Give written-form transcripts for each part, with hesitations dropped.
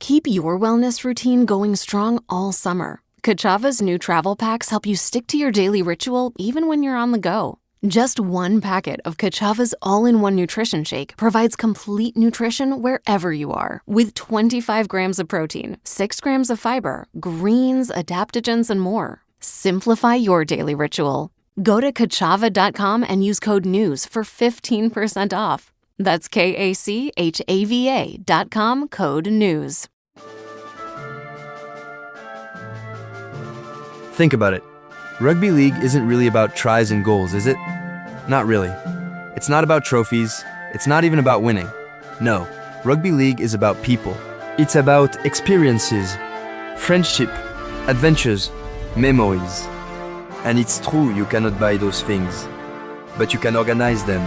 Keep your wellness routine going strong all summer. Kachava's new travel packs help you stick to your daily ritual even when you're on the go. Just one packet of Kachava's all-in-one nutrition shake provides complete nutrition wherever you are, with 25 grams of protein, 6 grams of fiber, greens, adaptogens, and more. Simplify your daily ritual. Go to kachava.com and use code NEWS for 15% off. That's KACHAVA.com, code NEWS. Think about it. Rugby league isn't really about tries and goals, is it? Not really. It's not about trophies. It's not even about winning. No, rugby league is about people. It's about experiences, friendship, adventures, memories. And it's true you cannot buy those things, but you can organize them.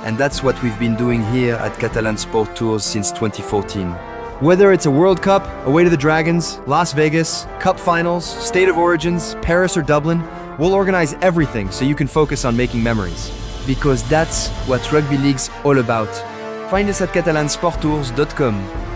And that's what we've been doing here at Catalan Sport Tours since 2014. Whether it's a World Cup, Away to the Dragons, Las Vegas, Cup Finals, State of Origins, Paris or Dublin, we'll organize everything so you can focus on making memories. Because that's what rugby league's all about. Find us at catalansporttours.com.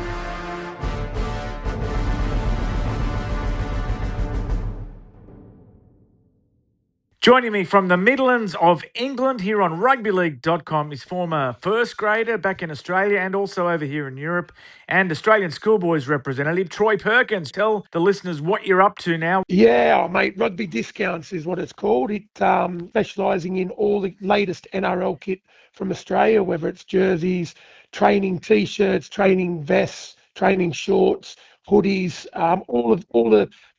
Joining me from the Midlands of England here on rugbyleague.com is former first grader back in Australia and also over here in Europe, and Australian schoolboys representative Troy Perkins. Tell the listeners what you're up to now. Yeah, mate, Rugby Discounts is what it's called. It specialising in all the latest NRL kit from Australia, whether it's jerseys, training T-shirts, training vests, training shorts, hoodies,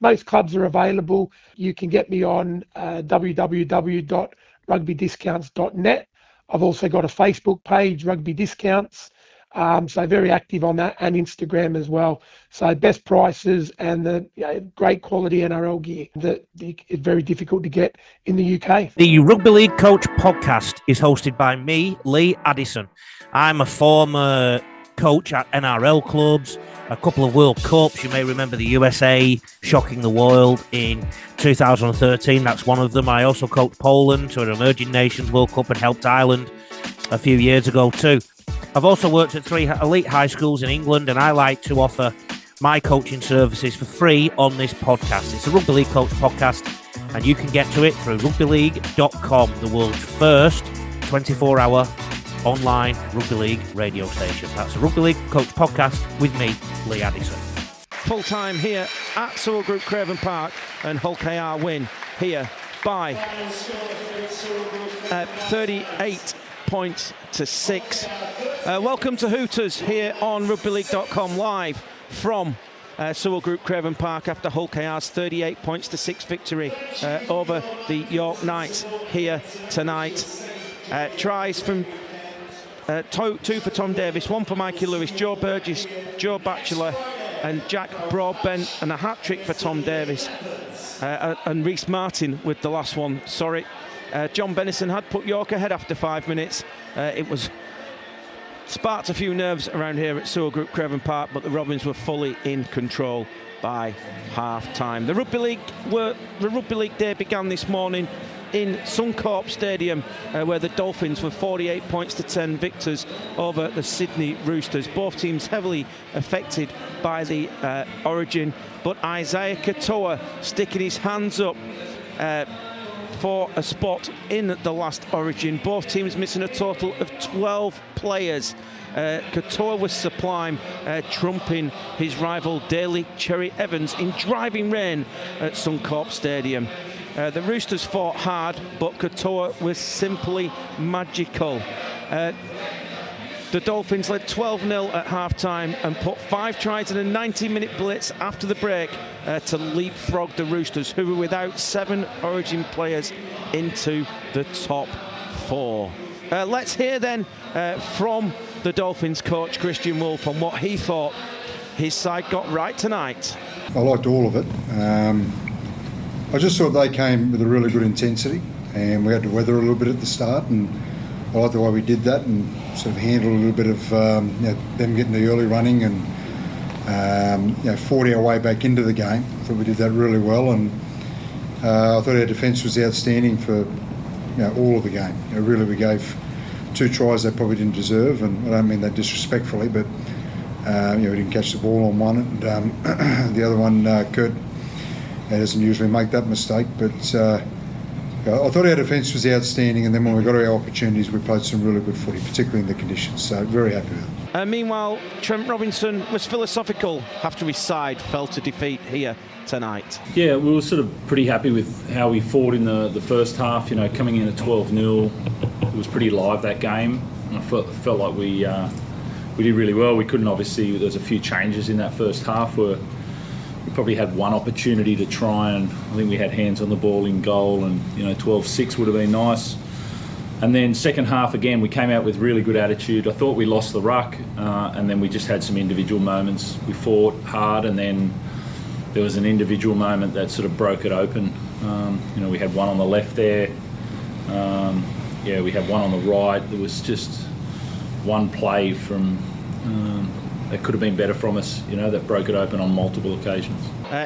most clubs are available. You can get me on www.rugbydiscounts.net. I've also got a Facebook page, Rugby Discounts, so very active on that, and Instagram as well. So best prices and the great quality NRL gear that is very difficult to get in the UK. The Rugby League Coach podcast is hosted by me, Lee Addison. I'm a former coach at NRL clubs, a couple of World Cups. You may remember the USA shocking the world in 2013. That's one of them. I also coached Poland to an Emerging Nations World Cup and helped Ireland a few years ago too. I've also worked at 3 elite high schools in England, and I like to offer my coaching services for free on this podcast. It's a Rugby League Coach podcast, and you can get to it through rugbyleague.com, the world's first 24-hour online rugby league radio station. That's a Rugby League Coach podcast with me, Lee Addison. Full time here at Sewell Group Craven Park, and Hull KR win here by 38 points to 6. Welcome to Hooters here on rugbyleague.com, live from Sewell Group Craven Park after Hull KR's 38 points to 6 victory over the York Knights here tonight. Tries from 2 for Tom Davis, 1 for Mikey Lewis, Joe Burgess, Joe Batchelor and Jack Broadbent, and a hat-trick for Tom Davis. And Reece Martin with the last one, sorry. John Bennison had put York ahead after 5 minutes. It was sparked a few nerves around here at Sewell Group Craven Park, but the Robins were fully in control by half-time. The Rugby League day began this morning in Suncorp Stadium, where the Dolphins were 48 points to 10 victors over the Sydney Roosters. Both teams heavily affected by the origin, but Isaiah Katoa sticking his hands up for a spot in the last origin. Both teams missing a total of 12 players. Katoa was sublime, trumping his rival Daly Cherry Evans in driving rain at Suncorp Stadium. The Roosters fought hard, but Katoa was simply magical. The Dolphins led 12-0 at half-time and put 5 tries in a 90-minute blitz after the break to leapfrog the Roosters, who were without 7 origin players, into the top 4. Let's hear then from the Dolphins coach, Kristian Woolf, on what he thought his side got right tonight. I liked all of it. I just thought they came with a really good intensity, and we had to weather a little bit at the start, and I like the way we did that and sort of handled a little bit of them getting the early running and 40 our way back into the game. I thought we did that really well, and I thought our defence was outstanding for all of the game. Really, we gave 2 tries they probably didn't deserve, and I don't mean that disrespectfully, but We didn't catch the ball on one, and the other one, Kurt, doesn't usually make that mistake. But I thought our defence was outstanding, and then when we got our opportunities, we played some really good footy, particularly in the conditions. So very happy with it. Meanwhile, Trent Robinson was philosophical after his side fell to defeat here tonight. Yeah, we were sort of pretty happy with how we fought in the first half. Coming in at 12-0, it was pretty live, that game. And I felt like we did really well. We couldn't, obviously, there's a few changes in that first half where we probably had one opportunity to try, and I think we had hands on the ball in goal, and 12-6 would have been nice. And then second half again, we came out with really good attitude. I thought we lost the ruck, and then we just had some individual moments. We fought hard, and then there was an individual moment that sort of broke it open. We had one on the left there. We had one on the right. There was just one play from that could have been better from us, that broke it open on multiple occasions.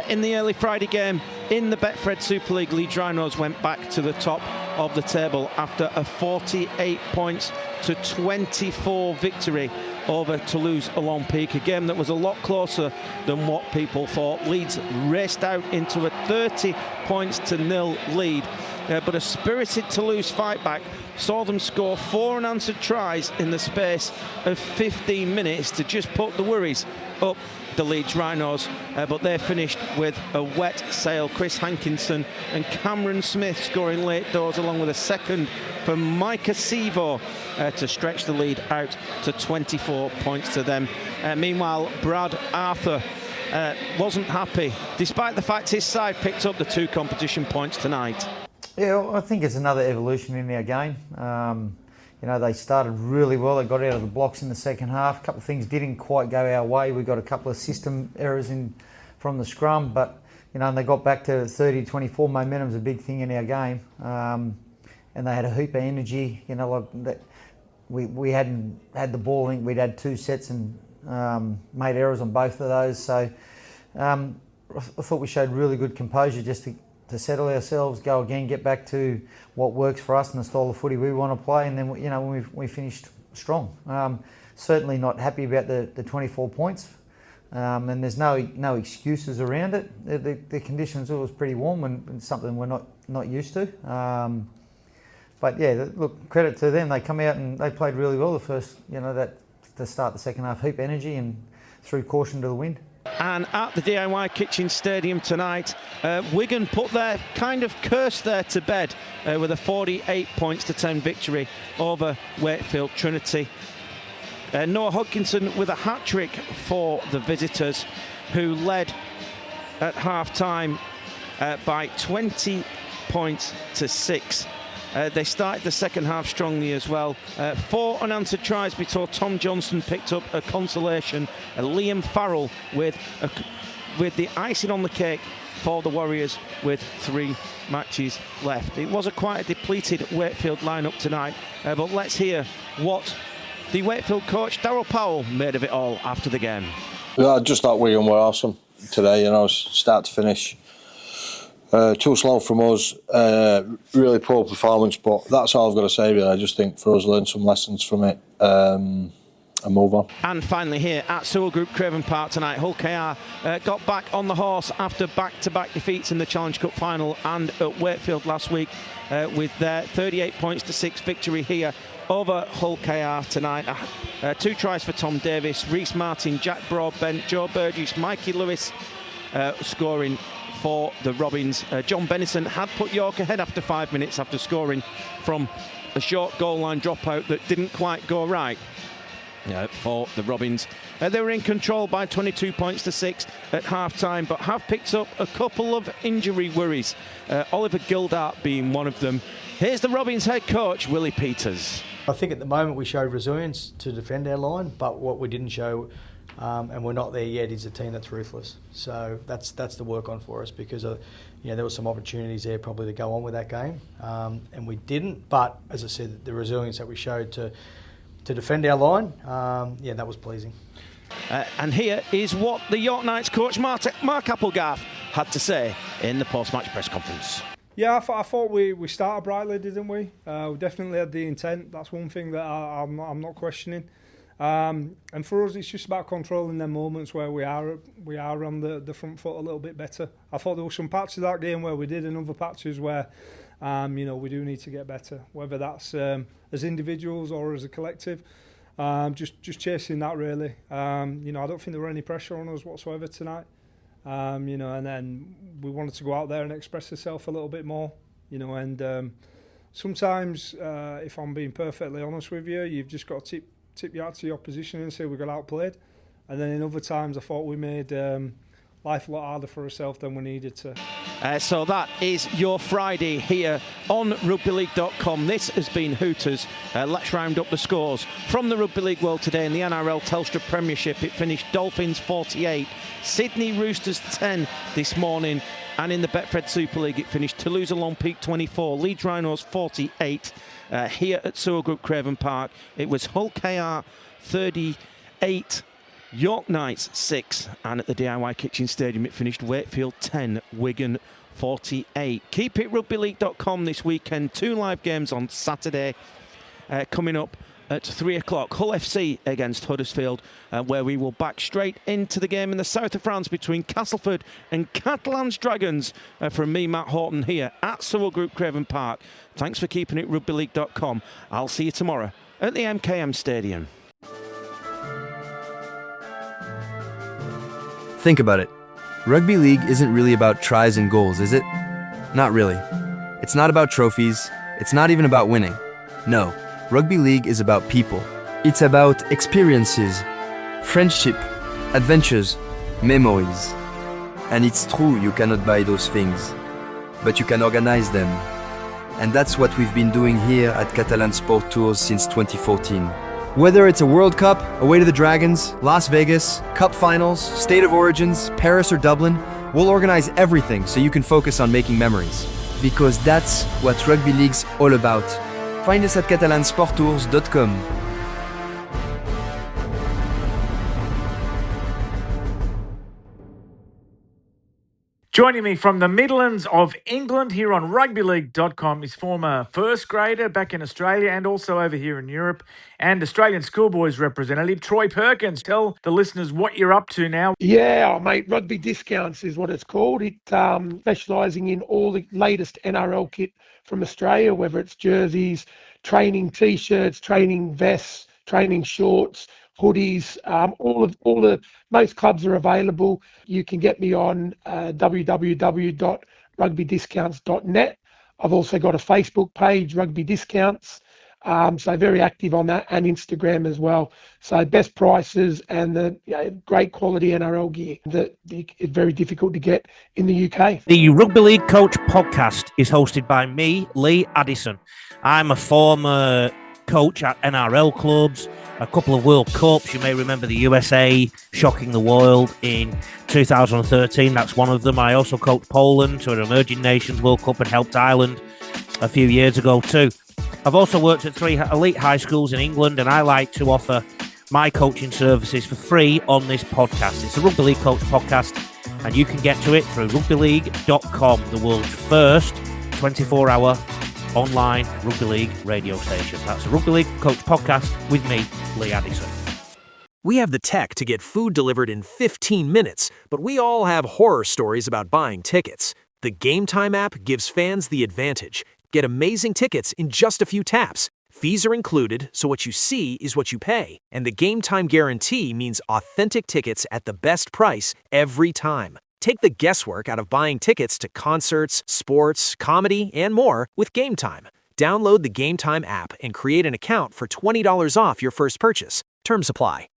In the early Friday game, in the Betfred Super League, Leeds Rhinos went back to the top of the table after a 48 points to 24 victory over Toulouse Olympique, a game that was a lot closer than what people thought. Leeds raced out into a 30 points to 0 lead, but a spirited Toulouse fight back saw them score 4 unanswered tries in the space of 15 minutes to just put the worries up the Leeds Rhinos, but they finished with a wet sail. Chris Hankinson and Cameron Smith scoring late doors, along with a second for Micah Sevo to stretch the lead out to 24 points to them. Meanwhile, Brad Arthur wasn't happy, despite the fact his side picked up the 2 competition points tonight. Yeah, I think it's another evolution in our game. They started really well. They got out of the blocks in the second half. A couple of things didn't quite go our way. We got a couple of system errors from the scrum, but and they got back to 30-24. Momentum's a big thing in our game, and they had a heap of energy. We hadn't had the ball. I think we'd had 2 sets and made errors on both of those. So I thought we showed really good composure just to settle ourselves, go again, get back to what works for us and the style of footy we want to play, and then we finished strong. Certainly not happy about the 24 points, and there's no excuses around it. The conditions, it was pretty warm and something we're not used to. But yeah, look, credit to them. They come out and they played really well the first, that to start the second half, heap energy and threw caution to the wind. And at the DIY Kitchen Stadium tonight, Wigan put their kind of curse there to bed with a 48 points to 10 victory over Wakefield Trinity. Noah Hodkinson with a hat-trick for the visitors, who led at half-time by 20 points to 6. They started the second half strongly as well. 4 unanswered tries before Tom Johnson picked up a consolation. Liam Farrell with the icing on the cake for the Warriors with 3 matches left. It was quite a depleted Wakefield lineup tonight, but let's hear what the Wakefield coach Daryl Powell made of it all after the game. Yeah, I just thought Wigan were awesome today, start to finish. Too slow from us, really poor performance, but that's all I've got to say really. I just think for us, learn some lessons from it and move on. And finally here at Sewell Group Craven Park tonight, Hull KR got back on the horse after back-to-back defeats in the Challenge Cup final and at Wakefield last week with their 38 points to 6 victory here over Hull KR tonight. 2 tries for Tom Davis, Reece Martin, Jack Broadbent, Joe Burgess, Mikey Lewis scoring for the Robins. John Bennison had put York ahead after 5 minutes after scoring from a short goal line dropout that didn't quite go right for the Robins. They were in control by 22 points to 6 at half-time, but have picked up a couple of injury worries, Oliver Gildart being one of them. Here's the Robins head coach, Willie Peters. I think at the moment we showed resilience to defend our line, but what we didn't show, and we're not there yet, is a team that's ruthless. So that's the work on for us, because there were some opportunities there probably to go on with that game, and we didn't. But as I said, the resilience that we showed to defend our line, that was pleasing. And here is what the York Knights coach Mark Applegarth had to say in the post-match press conference. Yeah, I thought we started brightly, didn't we? We definitely had the intent. That's one thing that I'm not questioning. And for us, it's just about controlling them moments where we are on the front foot a little bit better. I thought there were some patches of that game where we did, and other patches where we do need to get better, whether that's as individuals or as a collective. Just chasing that really. I don't think there were any pressure on us whatsoever tonight. And then we wanted to go out there and express ourselves a little bit more. And sometimes, if I'm being perfectly honest with you, you've just got to tip your hat to your opposition and say we got outplayed. And then in other times, I thought we made life a lot harder for ourselves than we needed to. So that is your Friday here on RugbyLeague.com. This has been Hooters. Let's round up the scores from the Rugby League world today. In the NRL Telstra Premiership, it finished Dolphins 48, Sydney Roosters 10 this morning. And in the Betfred Super League, it finished Toulouse Olympique 24, Leeds Rhinos 48. Here at Sewer Group Craven Park, it was Hull KR 38, York Knights 6, and at the DIY Kitchen Stadium it finished Wakefield 10, Wigan 48. Keep it rugbyleague.com this weekend. 2 live games on Saturday coming up at 3 o'clock. Hull FC against Huddersfield, where we will back straight into the game in the south of France between Castleford and Catalan's Dragons. From me, Matt Horton, here at Sewer Group Craven Park. Thanks for keeping it rugbyleague.com. I'll see you tomorrow at the MKM Stadium. Think about it. Rugby league isn't really about tries and goals, is it? Not really. It's not about trophies. It's not even about winning. No, rugby league is about people. It's about experiences, friendship, adventures, memories. And it's true you cannot buy those things, but you can organize them. And that's what we've been doing here at Catalan Sport Tours since 2014. Whether it's a World Cup, away to the Dragons, Las Vegas, Cup Finals, State of Origins, Paris or Dublin, we'll organize everything so you can focus on making memories. Because that's what Rugby League's all about. Find us at catalansporttours.com. Joining me from the Midlands of England here on RugbyLeague.com is former first grader back in Australia and also over here in Europe, and Australian schoolboys representative Troy Perkins. Tell the listeners what you're up to now. Yeah, mate, Rugby Discounts is what it's called. It specialising in all the latest NRL kit from Australia, whether it's jerseys, training T-shirts, training vests, training shorts, hoodies, most clubs are available. You can get me on www.rugbydiscounts.net. I've also got a Facebook page, Rugby Discounts, so very active on that, and Instagram as well. So best prices and the great quality NRL gear that is very difficult to get in the UK. The Rugby League Coach podcast is hosted by me, Lee Addison. I'm a former coach at NRL clubs, a couple of World Cups. You may remember the USA shocking the world in 2013. That's one of them. I also coached Poland to an Emerging Nations World Cup and helped Ireland a few years ago too. I've also worked at 3 elite high schools in England, and I like to offer my coaching services for free on this podcast. It's a Rugby League Coach podcast, and you can get to it through rugbyleague.com, the world's first 24-hour online rugby league radio station. That's a Rugby League Coach podcast with me, Lee Addison. We have the tech to get food delivered in 15 minutes, but we all have horror stories about buying tickets. The Game Time app gives fans the advantage. Get amazing tickets in just a few taps. Fees are included, so what you see is what you pay. And the Game Time guarantee means authentic tickets at the best price every time. Take the guesswork out of buying tickets to concerts, sports, comedy, and more with Game Time. Download the Game Time app and create an account for $20 off your first purchase. Terms apply.